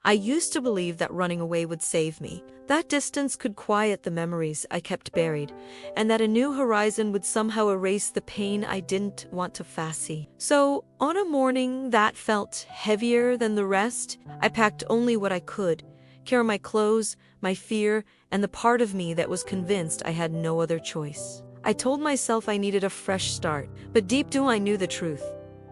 I used to believe that running away would save me. That distance could quiet the memories I kept buried, and that a new horizon would somehow erase the pain I didn't want to face. So, on a morning that felt heavier than the rest, I packed only what I could, carry my clothes, my fear, and the part of me that was convinced I had no other choice. I told myself I needed a fresh start, but deep down I knew the truth.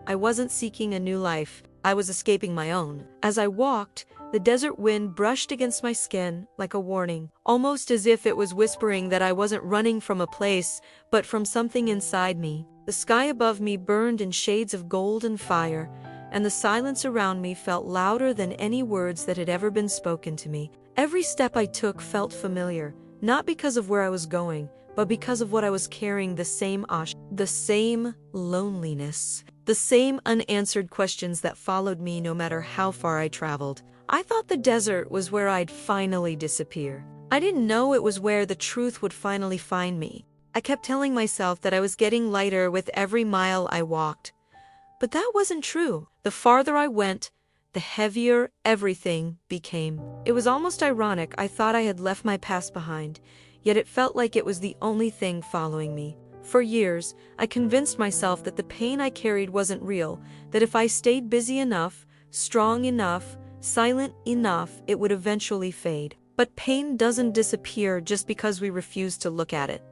I wasn't seeking a new life, I was escaping my own. As I walked, the desert wind brushed against my skin like a warning, almost as if it was whispering that I wasn't running from a place, but from something inside me. The sky above me burned in shades of gold and fire, and the silence around me felt louder than any words that had ever been spoken to me. Every step I took felt familiar, not because of where I was going, but because of what I was carrying, the same the same loneliness, the same unanswered questions that followed me no matter how far I traveled. I thought the desert was where I'd finally disappear. I didn't know it was where the truth would finally find me. I kept telling myself that I was getting lighter with every mile I walked. But that wasn't true. The farther I went, the heavier everything became. It was almost ironic. I thought I had left my past behind, yet it felt like it was the only thing following me. For years, I convinced myself that the pain I carried wasn't real, that if I stayed busy enough, strong enough, silent enough, it would eventually fade. But pain doesn't disappear just because we refuse to look at it.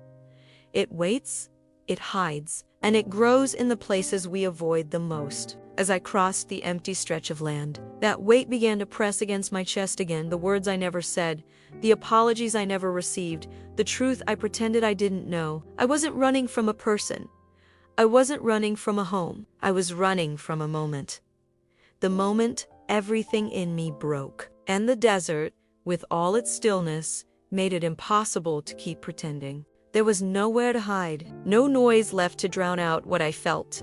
It waits, it hides, and it grows in the places we avoid the most. As I crossed the empty stretch of land, that weight began to press against my chest again, the words I never said, the apologies I never received, the truth I pretended I didn't know. I wasn't running from a person. I wasn't running from a home. I was running from a moment. The moment everything in me broke. And the desert, with all its stillness, made it impossible to keep pretending. There was nowhere to hide, no noise left to drown out what I felt.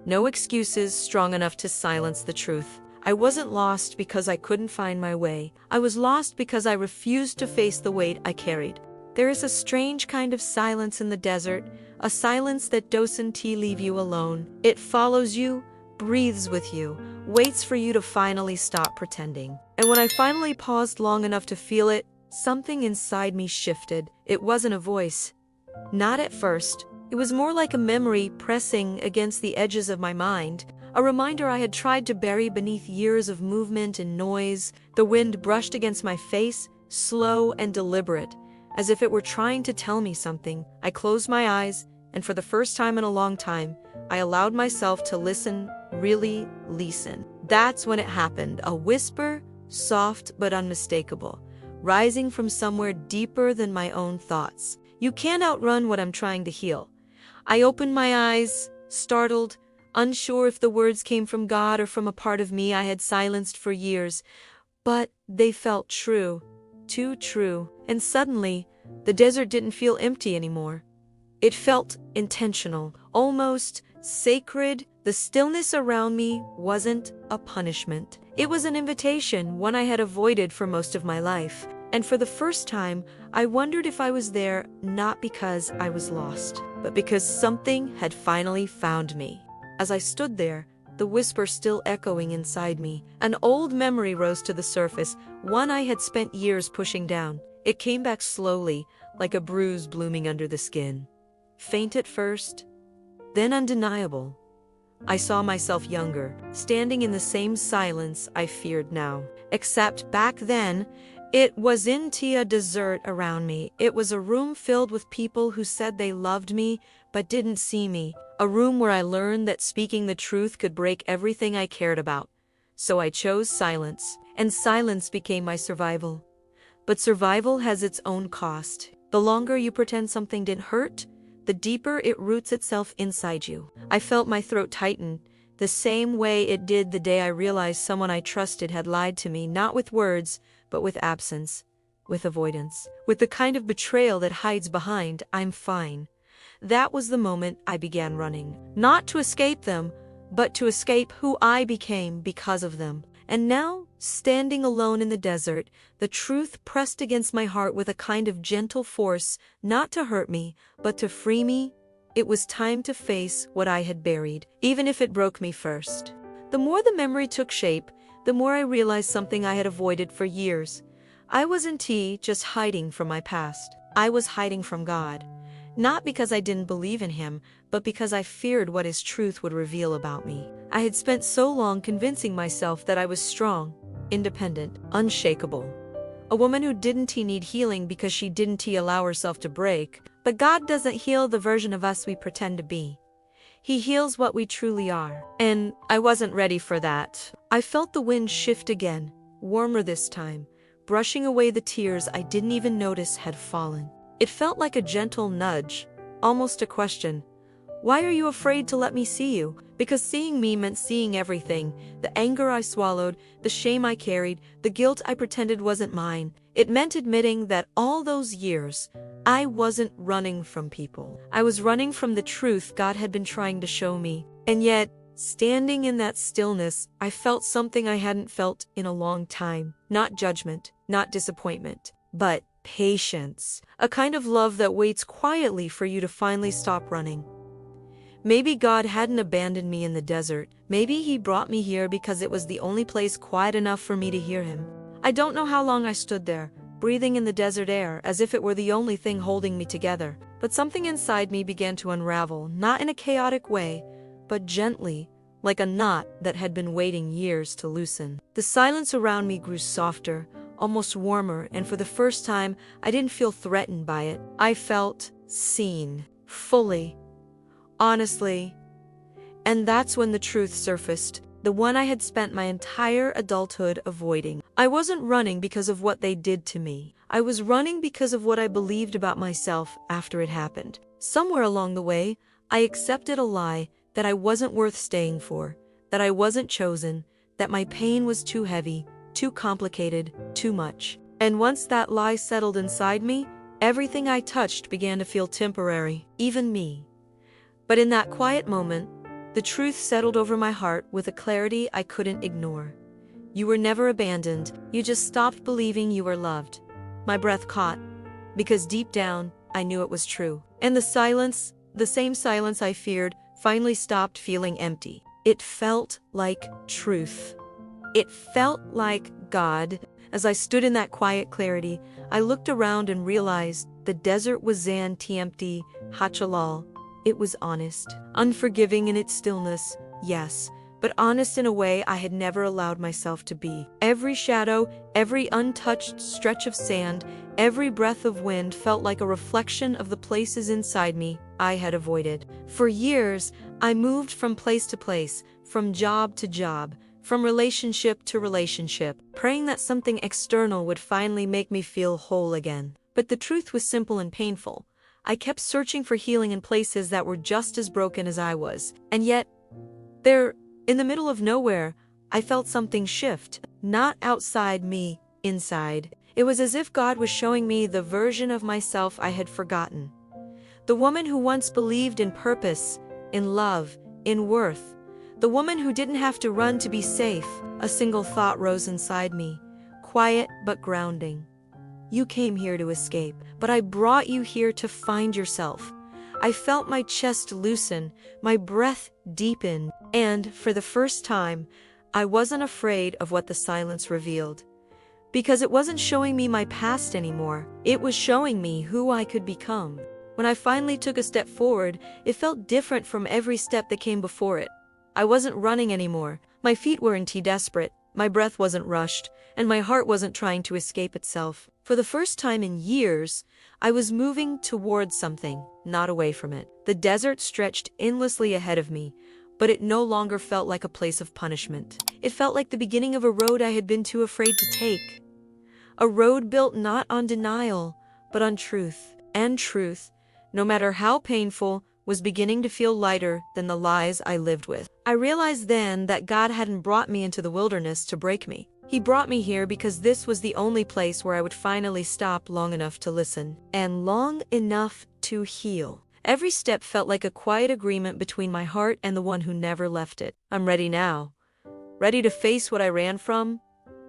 No excuses strong enough to silence the truth. I wasn't lost because I couldn't find my way. I was lost because I refused to face the weight I carried. There is a strange kind of silence in the desert, a silence that doesn't leave you alone. It follows you, breathes with you, waits for you to finally stop pretending. And when I finally paused long enough to feel it, something inside me shifted. It wasn't a voice. Not at first. It was more like a memory pressing against the edges of my mind, a reminder I had tried to bury beneath years of movement and noise. The wind brushed against my face, slow and deliberate, as if it were trying to tell me something. I closed my eyes, and for the first time in a long time, I allowed myself to listen, really listen. That's when it happened, a whisper, soft but unmistakable, rising from somewhere deeper than my own thoughts. You can't outrun what I'm trying to heal. I opened my eyes, startled, unsure if the words came from God or from a part of me I had silenced for years, but they felt true, too true. And suddenly, the desert didn't feel empty anymore. It felt intentional, almost sacred. The stillness around me wasn't a punishment. It was an invitation, one I had avoided for most of my life. And for the first time, I wondered if I was there not because I was lost, but because something had finally found me. As I stood there, the whisper still echoing inside me, an old memory rose to the surface, one I had spent years pushing down. It came back slowly, like a bruise blooming under the skin. Faint at first, then undeniable. I saw myself younger, standing in the same silence I feared now. Except back then, it wasn't a desert around me. It was a room filled with people who said they loved me but didn't see me. A room where I learned that speaking the truth could break everything I cared about. So I chose silence, and silence became my survival. But survival has its own cost. The longer you pretend something didn't hurt, the deeper it roots itself inside you. I felt my throat tighten, the same way it did the day I realized someone I trusted had lied to me, not with words, but with absence, with avoidance, with the kind of betrayal that hides behind, "I'm fine." That was the moment I began running, not to escape them, but to escape who I became because of them. And now, standing alone in the desert, the truth pressed against my heart with a kind of gentle force, not to hurt me, but to free me. It was time to face what I had buried, even if it broke me first. The more the memory took shape, the more I realized something I had avoided for years. I wasn't just hiding from my past. I was hiding from God. Not because I didn't believe in Him, but because I feared what His truth would reveal about me. I had spent so long convincing myself that I was strong, independent, unshakable. A woman who didn't need healing because she didn't allow herself to break. But God doesn't heal the version of us we pretend to be. He heals what we truly are. And I wasn't ready for that. I felt the wind shift again, warmer this time, brushing away the tears I didn't even notice had fallen. It felt like a gentle nudge, almost a question. Why are you afraid to let me see you? Because seeing me meant seeing everything. The anger I swallowed, the shame I carried, the guilt I pretended wasn't mine. It meant admitting that all those years, I wasn't running from people. I was running from the truth God had been trying to show me. And yet, standing in that stillness, I felt something I hadn't felt in a long time. Not judgment, not disappointment, but patience. A kind of love that waits quietly for you to finally stop running. Maybe God hadn't abandoned me in the desert. Maybe He brought me here because it was the only place quiet enough for me to hear Him. I don't know how long I stood there, breathing in the desert air as if it were the only thing holding me together. But something inside me began to unravel, not in a chaotic way, but gently, like a knot that had been waiting years to loosen. The silence around me grew softer, almost warmer, and for the first time, I didn't feel threatened by it. I felt seen, fully, honestly. And that's when the truth surfaced, the one I had spent my entire adulthood avoiding. I wasn't running because of what they did to me. I was running because of what I believed about myself after it happened. Somewhere along the way, I accepted a lie that I wasn't worth staying for, that I wasn't chosen, that my pain was too heavy, too complicated, too much. And once that lie settled inside me, everything I touched began to feel temporary, even me. But in that quiet moment, the truth settled over my heart with a clarity I couldn't ignore. You were never abandoned, you just stopped believing you were loved. My breath caught, because deep down, I knew it was true. And the silence, the same silence I feared, finally stopped feeling empty. It felt like truth. It felt like God. As I stood in that quiet clarity, I looked around and realized the desert was empty, Hachalal. It was honest, unforgiving in its stillness, yes, but honest in a way I had never allowed myself to be. Every shadow, every untouched stretch of sand, every breath of wind felt like a reflection of the places inside me I had avoided. For years, I moved from place to place, from job to job, from relationship to relationship, praying that something external would finally make me feel whole again. But the truth was simple and painful. I kept searching for healing in places that were just as broken as I was. And yet, there, in the middle of nowhere, I felt something shift. Not outside me, inside. It was as if God was showing me the version of myself I had forgotten. The woman who once believed in purpose, in love, in worth. The woman who didn't have to run to be safe. A single thought rose inside me, quiet but grounding. You came here to escape, but I brought you here to find yourself. I felt my chest loosen, my breath deepen, and for the first time, I wasn't afraid of what the silence revealed. Because it wasn't showing me my past anymore, it was showing me who I could become. When I finally took a step forward, it felt different from every step that came before it. I wasn't running anymore. My feet weren't desperate, my breath wasn't rushed, and my heart wasn't trying to escape itself. For the first time in years, I was moving towards something, not away from it. The desert stretched endlessly ahead of me, but it no longer felt like a place of punishment. It felt like the beginning of a road I had been too afraid to take. A road built not on denial, but on truth. And truth, no matter how painful, was beginning to feel lighter than the lies I lived with. I realized then that God hadn't brought me into the wilderness to break me. He brought me here because this was the only place where I would finally stop long enough to listen, and long enough to heal. Every step felt like a quiet agreement between my heart and the one who never left it. I'm ready now. Ready to face what I ran from.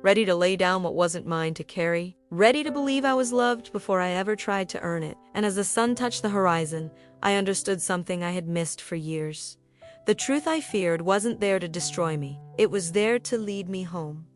Ready to lay down what wasn't mine to carry. Ready to believe I was loved before I ever tried to earn it. And as the sun touched the horizon, I understood something I had missed for years. The truth I feared wasn't there to destroy me, it was there to lead me home.